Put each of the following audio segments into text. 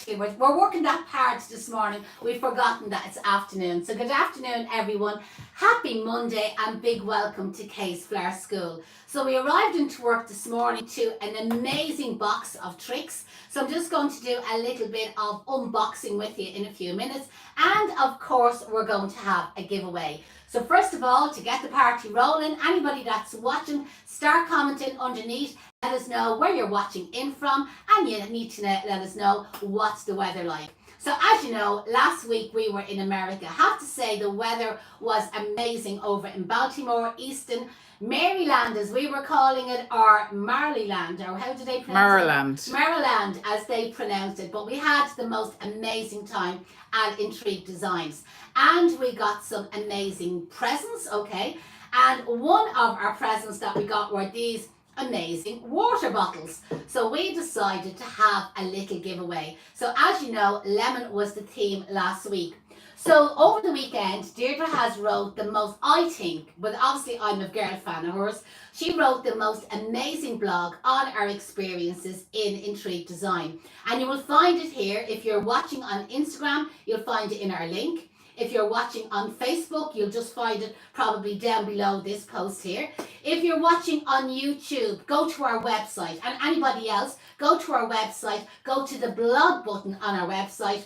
actually, we're working that hard this morning. We've forgotten that it's afternoon. So good afternoon, everyone. Happy Monday and big welcome to Kay's Flower School. So we arrived into work this morning to an amazing box of tricks. So I'm just going to do a little bit of unboxing with you in a few minutes. And of course, we're going to have a giveaway. So first of all, to get the party rolling, anybody that's watching, start commenting underneath. Let us know where you're watching in from, and you need to let us know what's the weather like. So as you know, last week we were in America. I have to say the weather was amazing over in Baltimore, Easton, Maryland as we were calling it, or Maryland, or how do they pronounce it? Maryland as they pronounced it. But we had the most amazing time at Intrigue Designs. And we got some amazing presents, okay? And one of our presents that we got were these amazing water bottles. So we decided to have a little giveaway. So as you know, lemon was the theme last week. So over the weekend, Deirdre has wrote the most, I think, but obviously I'm a girl fan of hers, she wrote the most amazing blog on our experiences in Intrigue Design. And you will find it here. If you're watching on Instagram, you'll find it in our link. If you're watching on Facebook, you'll just find it probably down below this post here. If you're watching on YouTube, go to our website. And anybody else, go to our website, go to the blog button on our website.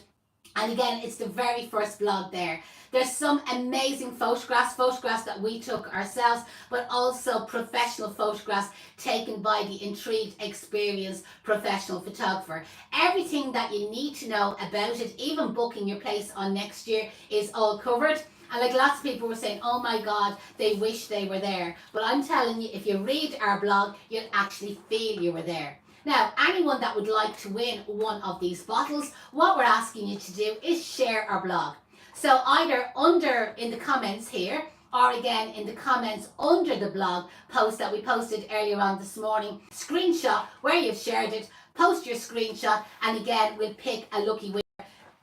And again, it's the very first blog there. There's some amazing photographs that we took ourselves, but also professional photographs taken by the Intrigued Experience professional photographer. Everything that you need to know about it, even booking your place on next year, is all covered. And like lots of people were saying, oh my God, they wish they were there. But I'm telling you, if you read our blog, you'll actually feel you were there. Now, anyone that would like to win one of these bottles, what we're asking you to do is share our blog. So either under in the comments here, or again in the comments under the blog post that we posted earlier on this morning, screenshot where you've shared it, post your screenshot, and again, we'll pick a lucky winner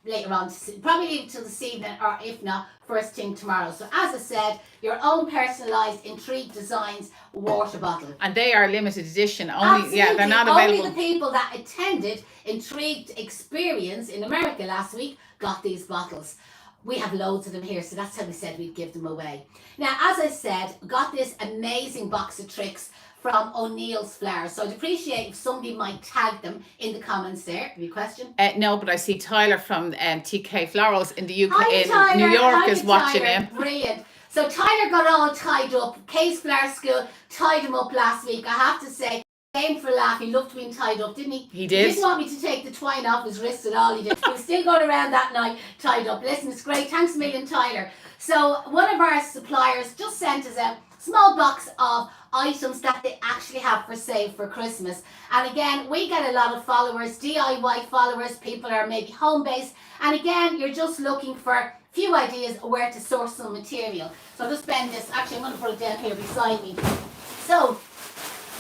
later on, probably leave it till this evening, or if not, first thing tomorrow. So as I said, your own personalised Intrigue Designs water bottle. And they are limited edition only. Absolutely. Yeah, they're not available. Only the people that attended Intrigued Experience in America last week got these bottles. We have loads of them here, so that's how we said we'd give them away. Now, as I said, got this amazing box of tricks from O'Neill's Flowers. So I'd appreciate if somebody might tag them in the comments there. Have you a question? No, but I see Tyler from TK Florals in the UK, Hi, Tyler. New York, Hi, is watching Tyler. him. Brilliant. So Tyler got all tied up. Kay's Flower School tied him up last week. I have to say, came for a laugh. He loved being tied up, didn't he? He did. He didn't want me to take the twine off his wrist at all. He did. He was still going around that night tied up. Listen, it's great. Thanks a million, Tyler. So one of our suppliers just sent us a small box of items that they actually have for sale for Christmas. And again, we get a lot of followers, DIY followers, people are maybe home-based. And again, you're just looking for a few ideas where to source some material. So I'll just bend this. Actually, I'm going to put it down here beside me. So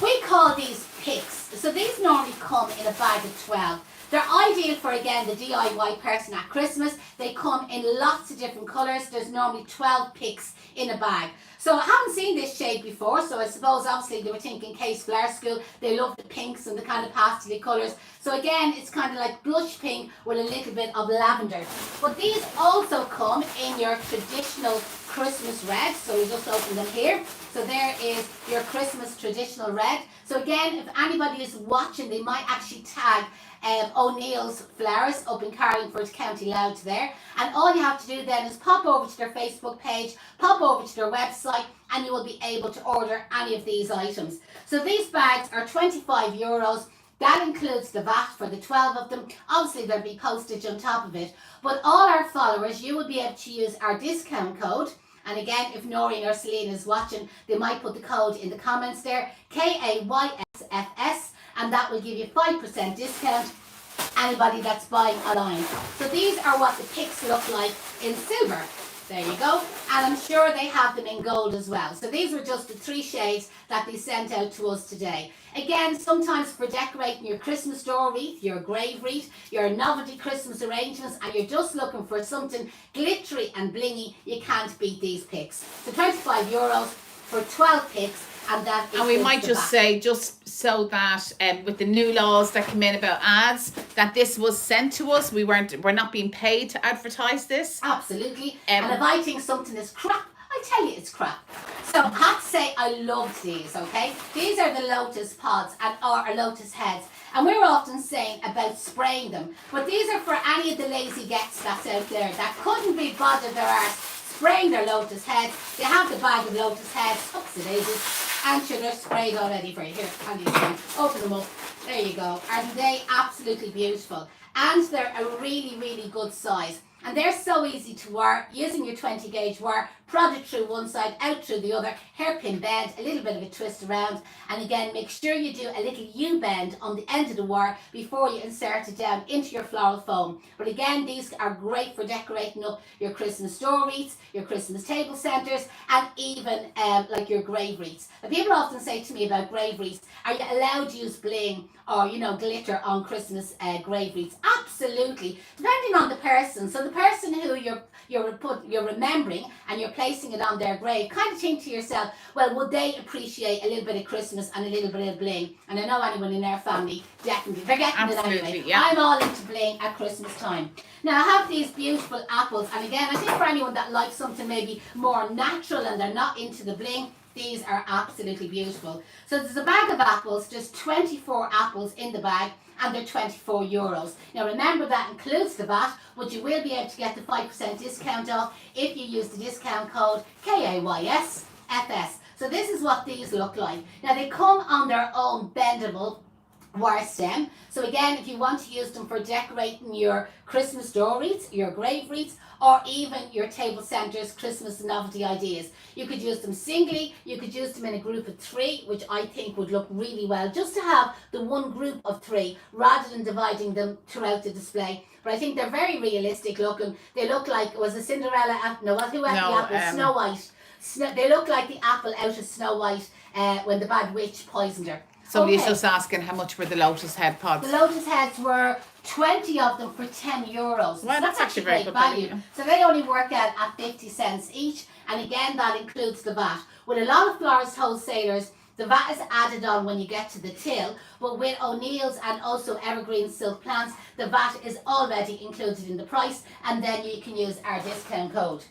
we call these picks. So these normally come in a bag of 12. They're ideal for, again, the DIY person at Christmas. They come in lots of different colours. There's normally 12 picks in a bag. So I haven't seen this shade before, so I suppose obviously they were thinking Kay's Flower School. They love the pinks and the kind of pastel colours. So again, it's kind of like blush pink with a little bit of lavender. But these also come in your traditional Christmas red. So we just open them here. So there is your Christmas traditional red. So again, if anybody is watching, they might actually tag O'Neill's Flowers up in Carlingford, County Louth there. And all you have to do then is pop over to their Facebook page, pop over to their website, and you will be able to order any of these items. So these bags are €25. That includes the VAT for the 12 of them. Obviously, there'll be postage on top of it. But all our followers, you will be able to use our discount code. And again, if Noreen or Celine is watching, they might put the code in the comments there, KAYSFS, and that will give you 5% discount, anybody that's buying online. So these are what the picks look like in silver. There you go. And I'm sure they have them in gold as well. So these were just the 3 shades that they sent out to us today. Again, sometimes for decorating your Christmas door wreath, your grave wreath, your novelty Christmas arrangements, and you're just looking for something glittery and blingy, you can't beat these picks. So €25, for 12 picks, and that And we includes might the just VAT. say, just so that with the new laws that came in about ads, that this was sent to us. We're not being paid to advertise this. Absolutely. And if I think something is crap, I tell you it's crap. So I have to say I loved these, okay? These are the Lotus pods or Lotus heads. And we're often saying about spraying them. But these are for any of the lazy gets that's out there that couldn't be bothered their arse spraying their Lotus heads. They have the bag of Lotus heads, oops it daisies, and sure, they're sprayed already for you. Here, handy again. Open them up. There you go. Aren't they absolutely beautiful? And they're a really, really good size. And they're so easy to wear, using your 20 gauge wire, prod it through one side, out through the other, hairpin bend, a little bit of a twist around, and again, make sure you do a little U-bend on the end of the wire before you insert it down into your floral foam. But again, these are great for decorating up your Christmas door wreaths, your Christmas table centres, and even like your grave wreaths. And people often say to me about grave wreaths, are you allowed to use bling or, you know, glitter on Christmas grave wreaths? Absolutely, depending on the person. So the person who you're remembering and you're placing it on their grave, kind of think to yourself, well, would they appreciate a little bit of Christmas and a little bit of bling? And I know anyone in their family, definitely, they're getting Absolutely, it anyway. yeah. I'm all into bling at Christmas time. Now I have these beautiful apples, and again, I think for anyone that likes something maybe more natural and they're not into the bling, these are absolutely beautiful. So there's a bag of apples, just 24 apples in the bag, and they're €24. Now remember that includes the VAT, but you will be able to get the 5% discount off if you use the discount code KAYSFS. So this is what these look like. Now they come on their own bendable wire stem. So again, if you want to use them for decorating your Christmas door wreaths, your grave wreaths, or even your table centres Christmas novelty ideas, you could use them singly, you could use them in a group of 3, which I think would look really well, just to have the one group of 3 rather than dividing them throughout the display. But I think they're very realistic looking. They look like, was it Cinderella apple? No, who had the apple? Snow White. They look like the apple out of Snow White when the bad witch poisoned her. Somebody's just asking how much were the Lotus head pods. The Lotus heads were 20 of them for €10. Well, so that's actually very great good value. value. So they only work out at 50 cents each, and again that includes the VAT. With a lot of florist wholesalers, the VAT is added on when you get to the till, but with O'Neill's and also Evergreen Silk Plants, the VAT is already included in the price, and then you can use our discount code.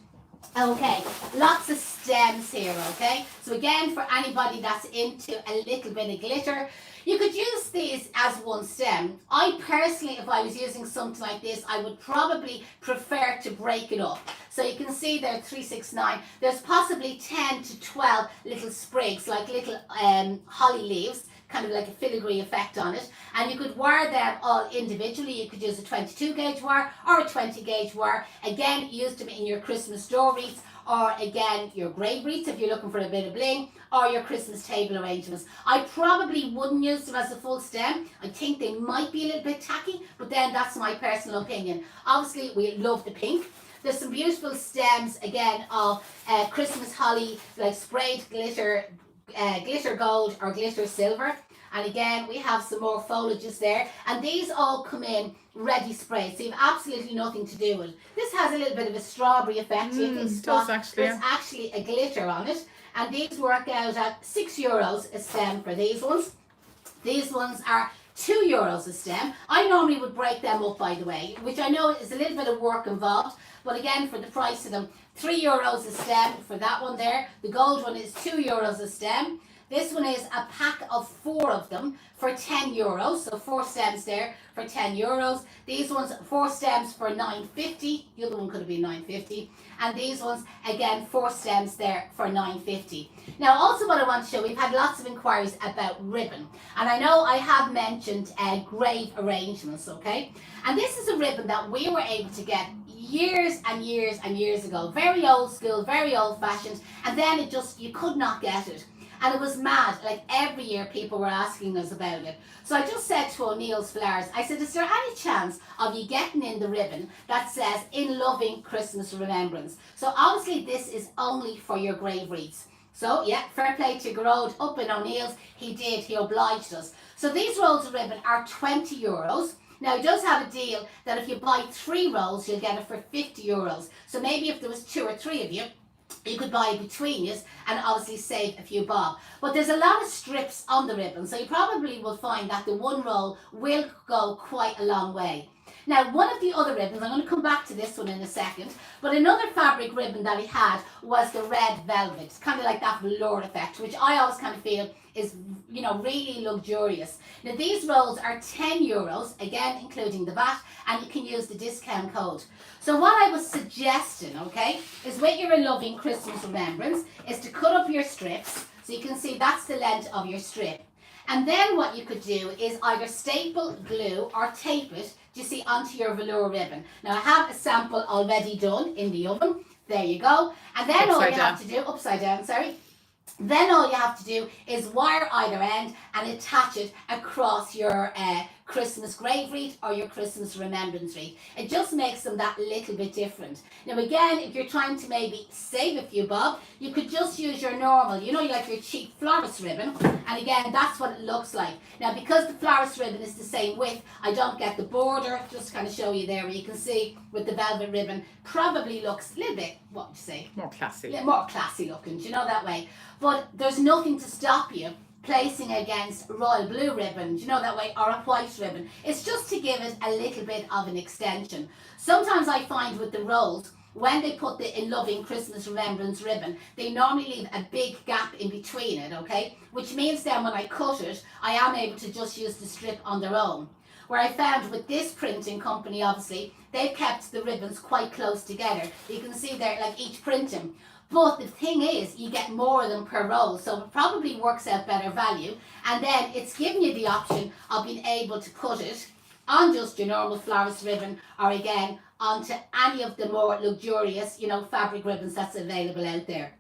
Okay, lots of stems here, okay? So again, for anybody that's into a little bit of glitter, you could use these as one stem. I personally, if I was using something like this, I would probably prefer to break it up. So you can see there 369. There's possibly 10 to 12 little sprigs, like little holly leaves, kind of like a filigree effect on it, and you could wire them all individually. You could use a 22 gauge wire or a 20 gauge wire. Again, use them in your Christmas door wreaths, or again your grave wreaths if you're looking for a bit of bling, or your Christmas table arrangements. I probably wouldn't use them as a full stem. I think they might be a little bit tacky, but then that's my personal opinion. Obviously we love the pink. There's some beautiful stems again of Christmas holly, like sprayed glitter, glitter gold or glitter silver, and again we have some more foliages there, and these all come in ready sprayed, so you've absolutely nothing to do with it. This has a little bit of a strawberry effect. You can spot there's actually a glitter on it, and these work out at €6 a stem for these ones. These ones are €2 a stem. I normally would break them up, by the way, which I know is a little bit of work involved, but again, for the price of them, €3 a stem for that one there. The gold one is €2 a stem. This one is a pack of 4 of them for €10. So 4 stems there for €10. These ones, 4 stems for $9.50. The other one could have been $9.50. And these ones, again, 4 stems there for $9.50. Now, also what I want to show, we've had lots of inquiries about ribbon. And I know I have mentioned grave arrangements, okay? And this is a ribbon that we were able to get years and years and years ago. Very old school, very old fashioned. And then it just, you could not get it. And it was mad, like every year people were asking us about it. So I just said to O'Neill's Flowers, I said, is there any chance of you getting in the ribbon that says, in loving Christmas remembrance? So obviously this is only for your grave wreaths. So yeah, fair play to Garode up in O'Neill's. He obliged us. So these rolls of ribbon are €20. Now it does have a deal that if you buy 3 rolls, you'll get it for €50. So maybe if there was 2 or 3 of you, you could buy between it and obviously save a few bob. But there's a lot of strips on the ribbon, so you probably will find that the one roll will go quite a long way. Now, one of the other ribbons, I'm going to come back to this one in a second, but another fabric ribbon that we had was the red velvet. It's kind of like that velour effect, which I always kind of feel is, you know, really luxurious. Now, these rolls are €10, again, including the VAT, and you can use the discount code. So what I was suggesting, okay, is with your loving Christmas remembrance, is to cut up your strips. So you can see that's the length of your strip. And then what you could do is either staple, glue, or tape it, you see, onto your velour ribbon. Now I have a sample already done in the oven. There you go. And then all you have to do, upside down, sorry. Then all you have to do is wire either end and attach it across your Christmas grave wreath or your Christmas remembrance wreath. It just makes them that little bit different. Now again, if you're trying to maybe save a few bob, you could just use your normal, you know, like your cheap florist ribbon. And again, that's what it looks like. Now because the florist ribbon is the same width, I don't get the border, just to kind of show you there where you can see with the velvet ribbon, probably looks a little bit, what would you say? More classy. More classy looking, do you know, that way. But there's nothing to stop you placing against royal blue ribbon, you know, that way, or a white ribbon. It's just to give it a little bit of an extension. Sometimes I find with the rolls, when they put the In Loving Christmas Remembrance ribbon, they normally leave a big gap in between it, okay? Which means then when I cut it, I am able to just use the strip on their own. Where I found with this printing company, obviously, they've kept the ribbons quite close together. You can see there, like each printing. But the thing is, you get more of them per roll, so it probably works out better value. And then it's giving you the option of being able to put it on just your normal florist ribbon, or again, onto any of the more luxurious, you know, fabric ribbons that's available out there.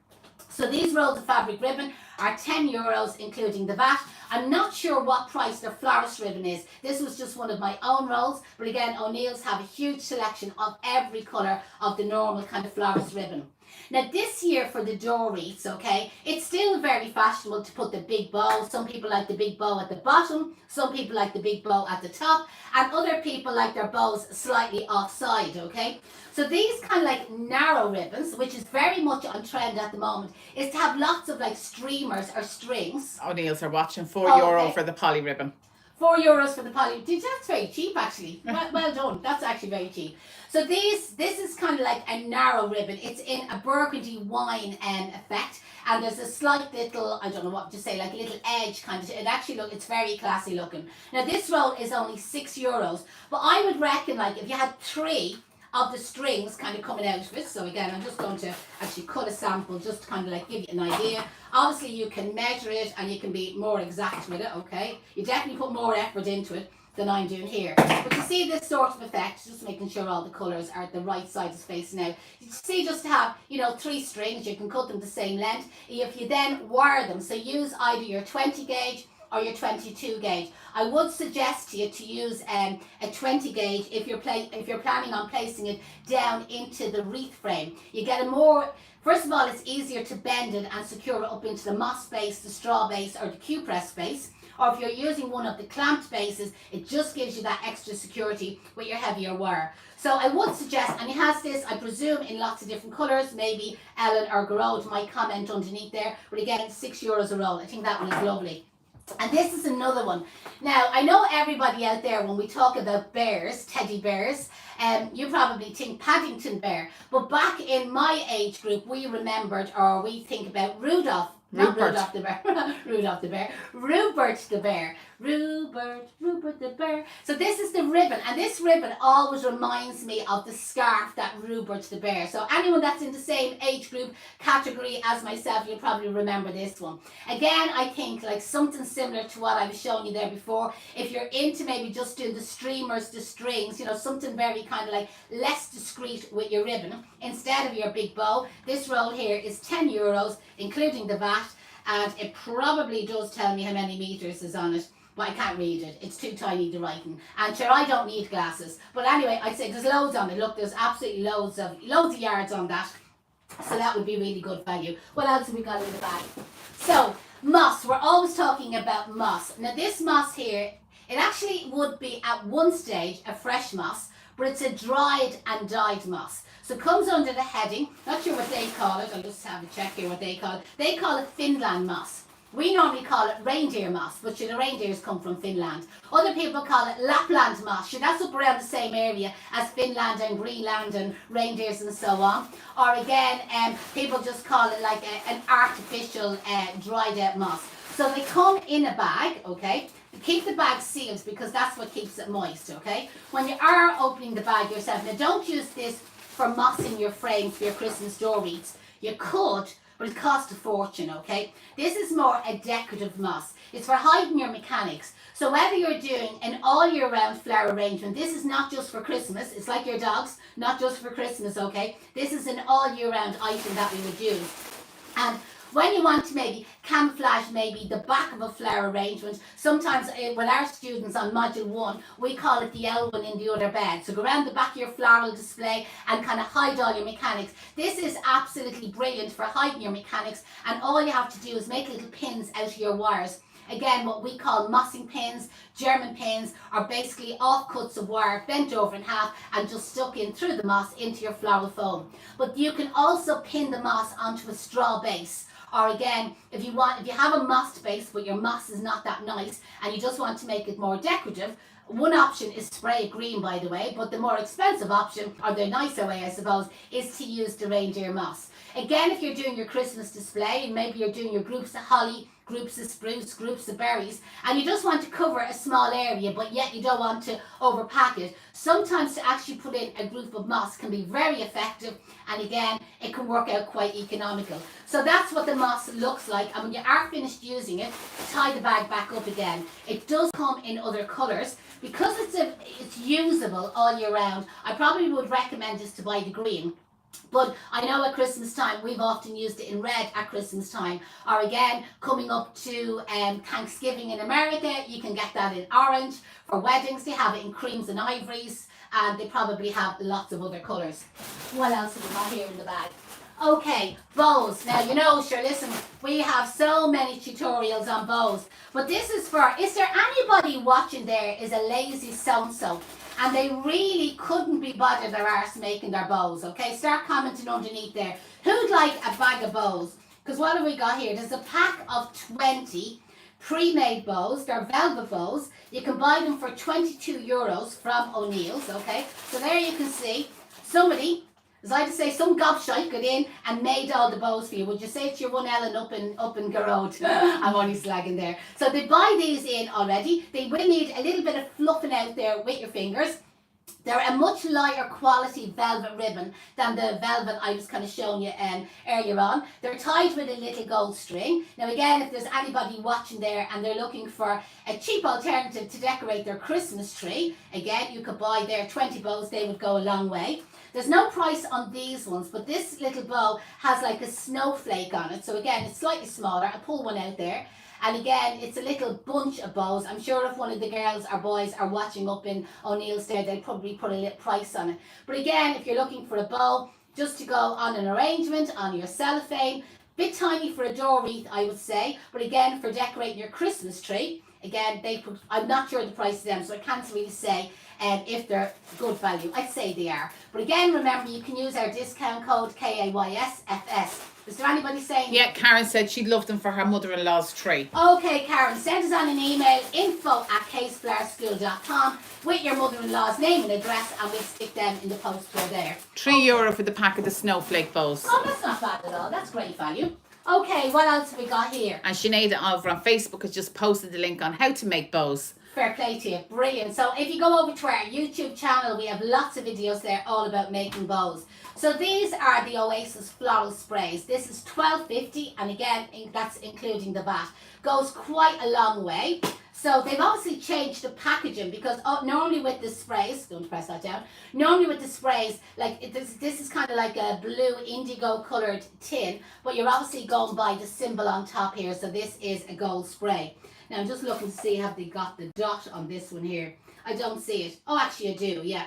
So these rolls of fabric ribbon are €10, including the VAT. I'm not sure what price their florist ribbon is. This was just one of my own rolls, but again, O'Neill's have a huge selection of every colour of the normal kind of florist ribbon. Now this year for the door wreaths, okay, it's still very fashionable to put the big bow. Some people like the big bow at the bottom, some people like the big bow at the top, and other people like their bows slightly offside, okay? So these kind of like narrow ribbons, which is very much on trend at the moment, is to have lots of like streamers or strings. O'Neill's are watching €4 for the poly ribbon. €4 for the poly. That's very cheap actually. Well done. That's actually very cheap. So this is kind of like a narrow ribbon. It's in a burgundy wine effect, and there's a slight little, I don't know what to say, like a little edge kind of. It actually it's very classy looking. Now this roll is only €6, but I would reckon like if you had 3 of the strings kind of coming out of it. So again, I'm just going to actually cut a sample just to kind of like give you an idea. Obviously you can measure it and you can be more exact with it, okay? You definitely put more effort into it than I'm doing here. But you see this sort of effect, just making sure all the colours are at the right size of space now. You see, just to have, you know, 3 strings, you can cut them the same length. If you then wire them, so use either your 20 gauge or your 22 gauge. I would suggest to you to use a 20 gauge if you're planning on placing it down into the wreath frame. You get a more, first of all, it's easier to bend it and secure it up into the moss base, the straw base, or the Q-press base. Or if you're using one of the clamped bases, it just gives you that extra security with your heavier wire. So I would suggest, and it has this, I presume, in lots of different colours. Maybe Ellen or Garode might comment underneath there. But again, €6 a roll. I think that one is lovely. And this is another one. Now, I know everybody out there, when we talk about bears, teddy bears, you probably think Paddington Bear. But back in my age group, we remembered, or we think about Rudolph. Not Rudolph the bear. Rudolph the bear. Rupert the bear. Rupert the bear. So this is the ribbon, and this ribbon always reminds me of the scarf that Rupert the bear. So anyone that's in the same age group category as myself, you'll probably remember this one. Again, I think like something similar to what I was showing you there before. If you're into maybe just doing the streamers, the strings, you know, something very kind of like less discreet with your ribbon instead of your big bow, this roll here is €10, including the VAT, and it probably does tell me how many meters is on it, but I can't read it. It's too tiny to write in. And sure, I don't need glasses. But anyway, I'd say there's loads on it. Look, there's absolutely loads of yards on that. So that would be really good value. What else have we got in the bag? So, moss. We're always talking about moss. Now this moss here, it actually would be at one stage a fresh moss, but it's a dried and dyed moss. So it comes under the heading, not sure what they call it, I'll just have a check here what they call it. They call it Finland moss. We normally call it reindeer moss, but the reindeers come from Finland. Other people call it Lapland moss. That's up around the same area as Finland and Greenland and reindeers and so on. Or again, people just call it like an artificial dried out moss. So they come in a bag, okay? Keep the bag sealed because that's what keeps it moist, okay? When you are opening the bag yourself, now don't use this for mossing your frames for your Christmas door wreaths. You could, but it costs a fortune, okay? This is more a decorative moss. It's for hiding your mechanics. So whether you're doing an all year round flower arrangement, this is not just for Christmas. It's like your dogs, not just for Christmas, okay? This is an all year round item that we would use. And when you want to maybe camouflage maybe the back of a flower arrangement, sometimes with our students on module 1, we call it the L1 in the other bed. So go around the back of your floral display and kind of hide all your mechanics. This is absolutely brilliant for hiding your mechanics, and all you have to do is make little pins out of your wires. Again, what we call mossing pins, German pins, are basically offcuts of wire bent over in half and just stuck in through the moss into your floral foam. But you can also pin the moss onto a straw base. Or again, if you have a mossed base but your moss is not that nice and you just want to make it more decorative, one option is spray it green, by the way, but the more expensive option, or the nicer way I suppose, is to use the reindeer moss. Again, if you're doing your Christmas display and maybe you're doing your groups of holly, groups of spruce, groups of berries, and you just want to cover a small area but yet you don't want to overpack it, sometimes to actually put in a group of moss can be very effective, and again it can work out quite economical. So that's what the moss looks like, and when you are finished using it, tie the bag back up again. It does come in other colours. Because it's usable all year round, I probably would recommend just to buy the green. But I know at Christmas time, we've often used it in red at Christmas time. Or again, coming up to Thanksgiving in America, you can get that in orange. For weddings, they have it in creams and ivories. And they probably have lots of other colours. What else have we got here in the bag? Okay, bows. Now, you know, sure, listen, we have so many tutorials on bows. But this is there anybody watching there is a lazy so-and-so? And they really couldn't be bothered their arse making their bows, okay? Start commenting underneath there. Who'd like a bag of bows? Because what have we got here? There's a pack of 20 pre-made bows. They're velvet bows. You can buy them for €22 from O'Neill's, okay? So there you can see somebody, as I to say, some gobshite got in and made all the bows for you. Would you say it's your one Ellen up in Garrod? I'm only slagging there. So they buy these in already. They will need a little bit of fluffing out there with your fingers. They're a much lighter quality velvet ribbon than the velvet I was kind of showing you earlier on. They're tied with a little gold string. Now again, if there's anybody watching there and they're looking for a cheap alternative to decorate their Christmas tree, again, you could buy their 20 bows. They would go a long way. There's no price on these ones, but this little bow has like a snowflake on it. So again, it's slightly smaller. I'll pull one out there. And again, it's a little bunch of bows. I'm sure if one of the girls or boys are watching up in O'Neill's there, they'd probably put a little price on it. But again, if you're looking for a bow, just to go on an arrangement, on your cellophane, bit tiny for a door wreath, I would say. But again, for decorating your Christmas tree, again, I'm not sure the price of them, so I can't really say if they're good value. I'd say they are. But again, remember, you can use our discount code KAYSFS. Is there anybody saying? Yeah, Karen said she'd love them for her mother-in-law's tree. Okay, Karen, send us on an email, info@caseflowerschool.com with your mother-in-law's name and address, and we'll stick them in the post for there. €3 for the pack of the snowflake bows. Oh, that's not bad at all. That's great value. Okay, what else have we got here? And Sinead over on Facebook has just posted the link on how to make bows. Fair play to you. Brilliant. So if you go over to our YouTube channel, we have lots of videos there all about making bows. So these are the Oasis floral sprays. This is $12.50, and again, that's including the VAT. Goes quite a long way. So they've obviously changed the packaging, because normally with the sprays, don't press that down, normally with the sprays, like this is kind of like a blue indigo coloured tin, but you're obviously going by the symbol on top here, so this is a gold spray. Now I'm just looking to see, have they got the dot on this one here? I don't see it. Oh, actually I do, yeah.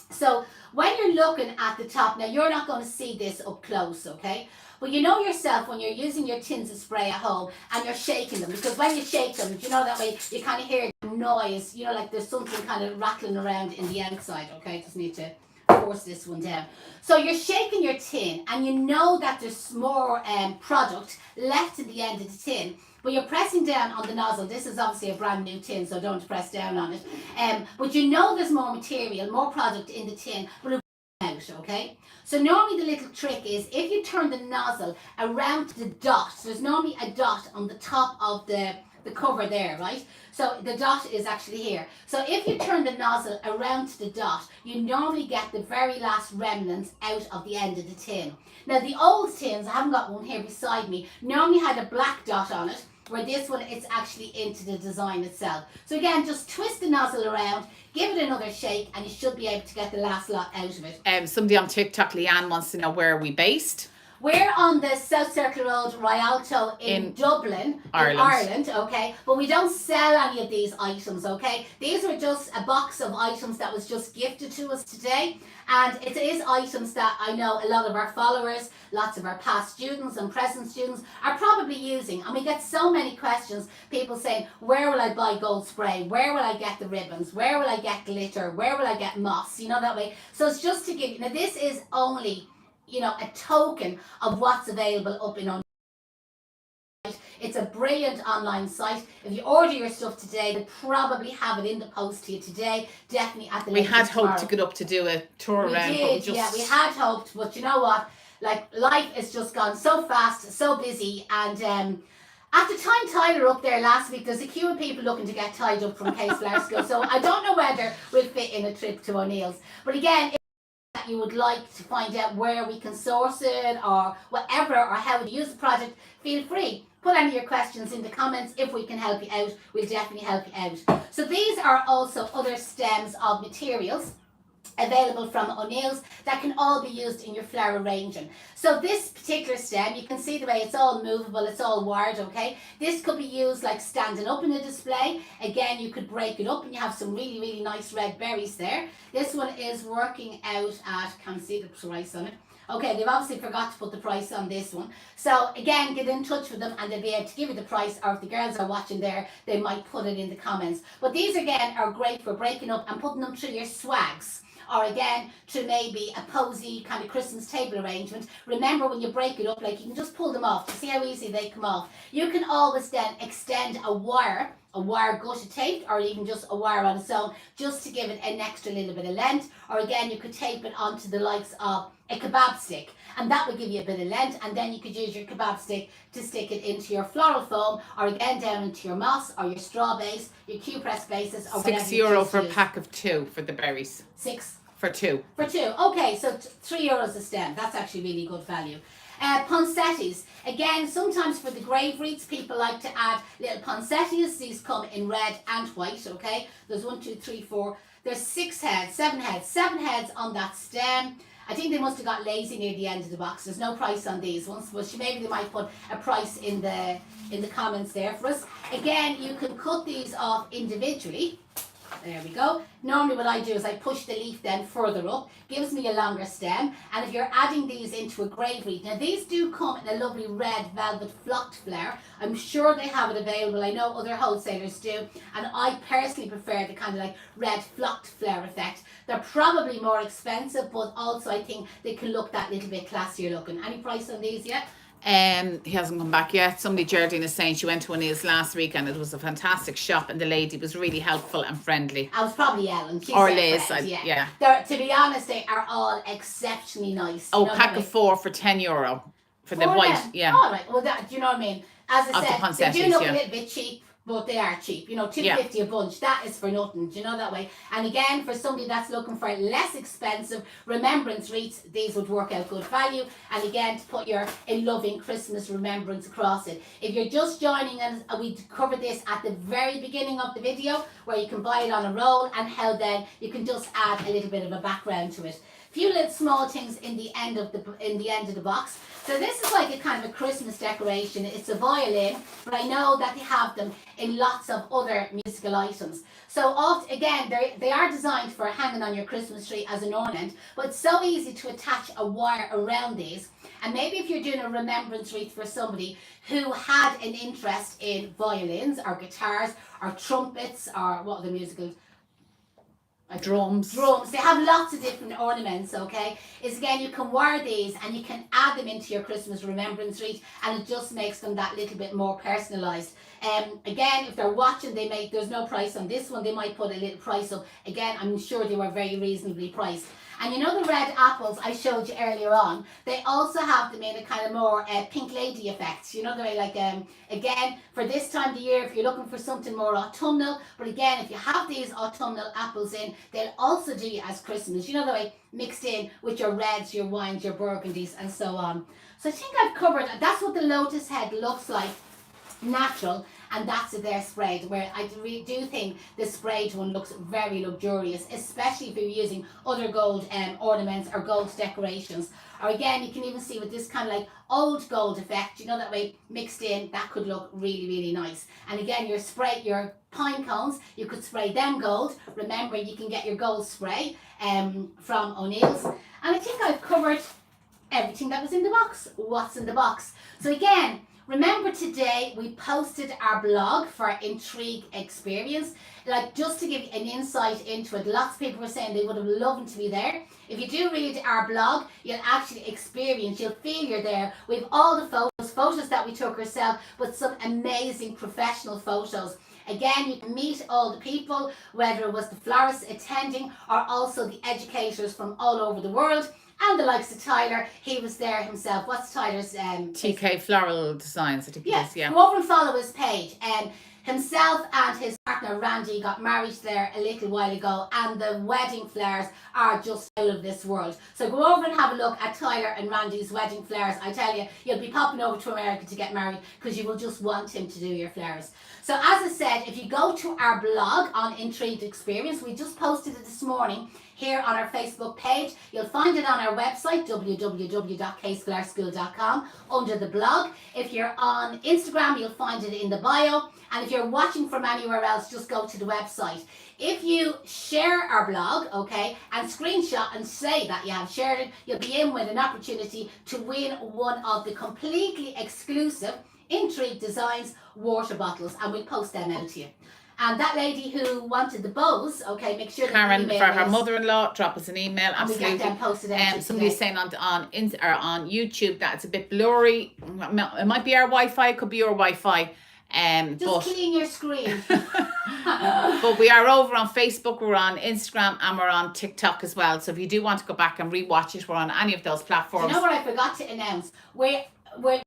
So when you're looking at the top, now you're not going to see this up close, okay? But you know yourself when you're using your tins of spray at home and you're shaking them, because when you shake them, you know that way you kind of hear noise, you know, like there's something kind of rattling around in the outside. Okay, just need to force this one down. So you're shaking your tin and you know that there's more product left at the end of the tin, but you're pressing down on the nozzle. This is obviously a brand new tin, so don't press down on it. But you know there's more material, more product in the tin, but it out, okay? So normally the little trick is if you turn the nozzle around the dot, so there's normally a dot on the top of the cover there, right? So the dot is actually here. So if you turn the nozzle around the dot, you normally get the very last remnants out of the end of the tin. Now the old tins, I haven't got one here beside me, normally had a black dot on it, where this one it's actually into the design itself. So again, just twist the nozzle around, give it another shake, and you should be able to get the last lot out of it. Somebody on TikTok, Leanne, wants to know where are we based. We're on the South Circle Road, Rialto in Dublin, Ireland, okay? But we don't sell any of these items, okay? These were just a box of items that was just gifted to us today. And it is items that I know a lot of our followers, lots of our past students and present students are probably using. And we get so many questions, people saying, where will I buy gold spray? Where will I get the ribbons? Where will I get glitter? Where will I get moss? You know, that way. So it's just to give you, now this is only, you know, a token of what's available up in on. It's a brilliant online site. If you order your stuff today, they'll probably have it in the post to you today. Definitely at the We had tomorrow. hoped to get up to do a tour around. We did, yeah, we had hoped, but you know what? Like, life has just gone so fast, so busy, and after tying Tyler up there last week, there's a queue of people looking to get tied up from Case Flower School. So I don't know whether we'll fit in a trip to O'Neill's. But again, that you would like to find out where we can source it or whatever, or how to use the project, feel free. Put any of your questions in the comments. If we can help you out, we'll definitely help you out. So these are also other stems of materials available from O'Neill's that can all be used in your flower arranging. So this particular stem, you can see the way it's all movable, it's all wired, okay? This could be used like standing up in a display. Again, you could break it up and you have some really, really nice red berries there. This one is working out at, can't see the price on it. Okay, they've obviously forgot to put the price on this one. So again, get in touch with them and they'll be able to give you the price, or if the girls are watching there, they might put it in the comments. But these again are great for breaking up and putting them through your swags, or again to maybe a posy kind of Christmas table arrangement. Remember, when you break it up, like, you can just pull them off to see how easy they come off. You can always then extend a wire gutted taped, or even just a wire on its own, just to give it an extra little bit of length. Or again, you could tape it onto the likes of a kebab stick, and that would give you a bit of length, and then you could use your kebab stick to stick it into your floral foam, or again down into your moss or your straw base, your Q-press bases, or whatever. €6 for a pack of 2 for the berries. 6 for 2. For 2. Okay, so €3 a stem. That's actually really good value. Poinsettias. Again, sometimes for the grave wreaths, people like to add little poinsettias. These come in red and white, okay? There's 1, 2, 3, 4. There's 6 heads, 7 heads. 7 heads on that stem. I think they must have got lazy near the end of the box. There's no price on these ones, but maybe they might put a price in the comments there for us. Again, you can cut these off individually. There we go. Normally what I do is I push the leaf then further up, gives me a longer stem. And if you're adding these into a grave wreath, now these do come in a lovely red velvet flocked flower. I'm sure they have it available. I know other wholesalers do. And I personally prefer the kind of like red flocked flower effect. They're probably more expensive, but also I think they can look that little bit classier looking. Any price on these yet? He hasn't come back yet. Somebody, Geraldine, is saying she went to O'Neill's last week and it was a fantastic shop and the lady was really helpful and friendly. I was probably Ellen. She's or Liz, yeah. To be honest, they are all exceptionally nice. Oh, pack of 4 for €10 for the white. Yeah. All right. Well, do you know what I mean? As I said, they do look a little bit cheap, but they are cheap. You know, $2.50 a bunch. That is for nothing. Do you know that way? And again, for somebody that's looking for less expensive remembrance wreaths, these would work out good value. And again, to put your a loving Christmas remembrance across it. If you're just joining us, we covered this at the very beginning of the video, where you can buy it on a roll and how then you can just add a little bit of a background to it. few little small things in the end of the box. So this is like a kind of a Christmas decoration. It's a violin, but I know that they have them in lots of other musical items. So oft again, they are designed for hanging on your Christmas tree as an ornament, but it's so easy to attach a wire around these. And maybe if you're doing a remembrance wreath for somebody who had an interest in violins or guitars or trumpets or what are the musical drums. They have lots of different ornaments, okay? Is again, you can wire these and you can add them into your Christmas remembrance wreath, and it just makes them that little bit more personalised. Again, if they're watching, there's no price on this one. They might put a little price up. Again, I'm sure they were very reasonably priced. And you know the red apples I showed you earlier on, they also have them in a kind of more pink lady effect. You know, they're like, again, for this time of the year, if you're looking for something more autumnal, but again, if you have these autumnal apples in, they'll also do you as Christmas. You know, the way mixed in with your reds, your wines, your burgundies, and so on. So I think I've covered, that's what the lotus head looks like, natural. And that's it there sprayed, where I really do think the sprayed one looks very luxurious, especially if you're using other gold ornaments or gold decorations. Or again, you can even see with this kind of like old gold effect, you know, that way mixed in, that could look really, really nice. And again, your pine cones, you could spray them gold. Remember, you can get your gold spray from O'Neill's. And I think I've covered everything that was in the box. What's in the box? So again, remember today we posted our blog for Intrigue Experience, like just to give you an insight into it. Lots of people were saying they would have loved to be there. If you do read our blog, you'll actually experience, you'll feel you're there. We have all the photos that we took ourselves, but some amazing professional photos. Again, you can meet all the people, whether it was the florists attending or also the educators from all over the world. And the likes of Tyler, he was there himself. What's Tyler's TK Floral Designs, I think it is, yeah. Go over and follow his page. Himself and his partner Randy got married there a little while ago, and the wedding flowers are just out of this world. So go over and have a look at Tyler and Randy's wedding flowers. I tell you, you'll be popping over to America to get married because you will just want him to do your flowers. So as I said, if you go to our blog on Intrigued Experience, we just posted it this morning here on our Facebook page. You'll find it on our website, www.ksclareschool.com, under the blog. If you're on Instagram, you'll find it in the bio. And if you're watching from anywhere else, just go to the website. If you share our blog, okay, and screenshot and say that you have shared it, you'll be in with an opportunity to win one of the completely exclusive Intrigue Designs water bottles, and we'll post them out to you. And that lady who wanted the bows, okay, make sure Karen, for her mother-in-law, drop us an email. Absolutely. And we get them posted out. Somebody's saying on YouTube that it's a bit blurry. It might be our Wi-Fi, it could be your Wi-Fi. Just clean your screen. But we are over on Facebook, we're on Instagram, and we're on TikTok as well. So if you do want to go back and rewatch it, we're on any of those platforms. You know what I forgot to announce? We've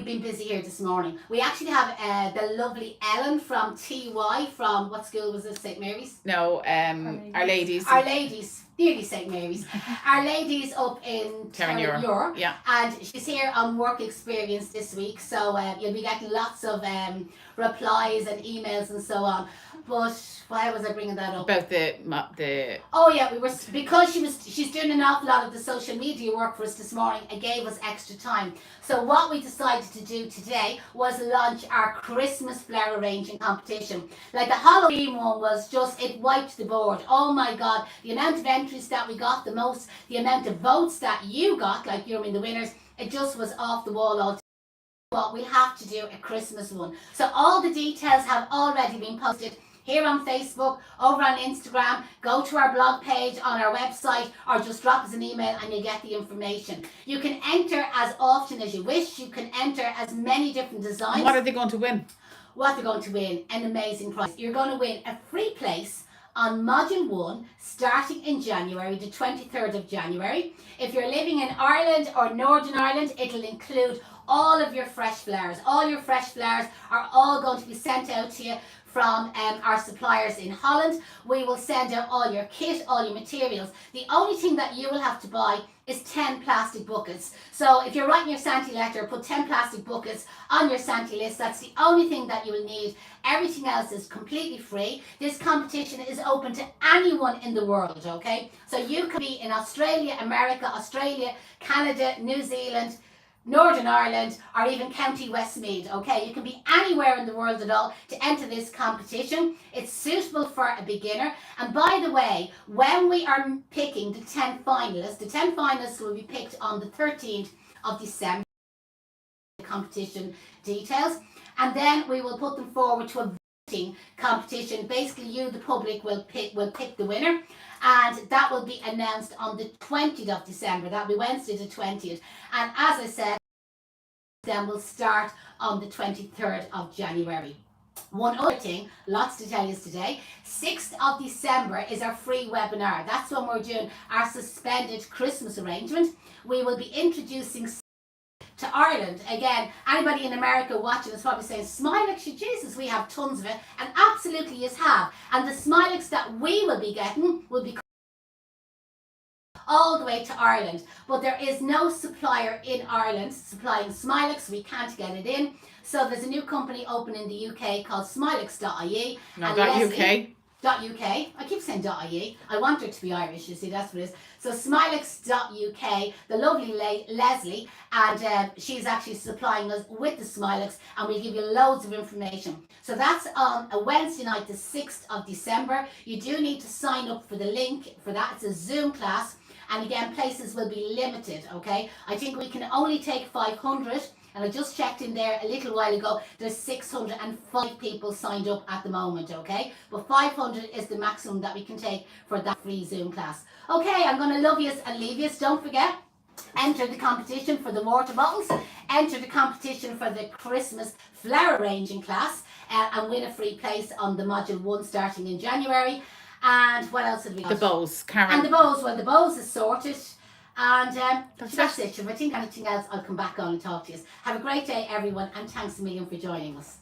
been busy here this morning. We actually have the lovely Ellen from TY, from what school was it? St. Mary's? No, Our Ladies. Our Ladies. Nearly St. Mary's. Our Ladies up in Terranure. Yeah. And she's here on work experience this week. So you'll be getting lots of replies and emails and so on. But why was I bringing that up? About the Oh yeah, because she's doing an awful lot of the social media work for us this morning. It gave us extra time. So what we decided to do today was launch our Christmas flower arranging competition. Like the Halloween one was just, it wiped the board. Oh my God, the amount of entries that we got, the amount of votes that you got, like you're in the winners, it just was off the wall all. But we'll have to do a Christmas one. So all the details have already been posted here on Facebook, over on Instagram. Go to our blog page on our website, or just drop us an email and you'll get the information. You can enter as often as you wish. You can enter as many different designs. What are they going to win? What they're going to win, an amazing prize. You're going to win a free place on Module 1 starting in January, the 23rd of January. If you're living in Ireland or Northern Ireland, it'll include all of your fresh flowers. All your fresh flowers are all going to be sent out to you from our suppliers in Holland. We will send out all your kit, all your materials. The only thing that you will have to buy is 10 plastic buckets. So if you're writing your Santee letter, put 10 plastic buckets on your Santee list. That's the only thing that you will need. Everything else is completely free. This competition is open to anyone in the world, okay? So you could be in Australia, America, Australia, Canada, New Zealand, Northern Ireland, or even County Westmeath, okay? You can be anywhere in the world at all to enter this competition. It's suitable for a beginner. And by the way, when we are picking the 10 finalists will be picked on the 13th of December, the competition details. And then we will put them forward to a voting competition. Basically, you, the public, will pick the winner. And that will be announced on the 20th of December. That'll be Wednesday the 20th. And as I said, then we'll start on the 23rd of January. One other thing, lots to tell you today, 6th of December is our free webinar. That's when we're doing our suspended Christmas arrangement. We will be introducing to Ireland. Again, anybody in America watching is probably saying, Smilex, Jesus, we have tons of it. And absolutely you have. And the Smilex that we will be getting will be all the way to Ireland. But there is no supplier in Ireland supplying Smilex. We can't get it in. So there's a new company open in the UK called Smilex.ie. No, .uk. .uk. I keep saying .ie. I want her to be Irish, you see, that's what it is. So Smilex.uk, the lovely Leslie, and she's actually supplying us with the Smilex, and we'll give you loads of information. So that's on a Wednesday night, the 6th of December. You do need to sign up for the link for that. It's a Zoom class, and again, places will be limited, okay? I think we can only take 500. And I just checked in there a little while ago, there's 605 people signed up at the moment, okay? But 500 is the maximum that we can take for that free Zoom class. Okay, I'm going to love yous and leave yous. Don't forget, enter the competition for the water bottles, enter the competition for the Christmas flower arranging class, and win a free place on the Module 1 starting in January. And what else have we got? The bows, Karen. And the bows, well, the bows is sorted. And that's it. If I think anything else, I'll come back on and talk to you. Have a great day, everyone, and thanks a million for joining us.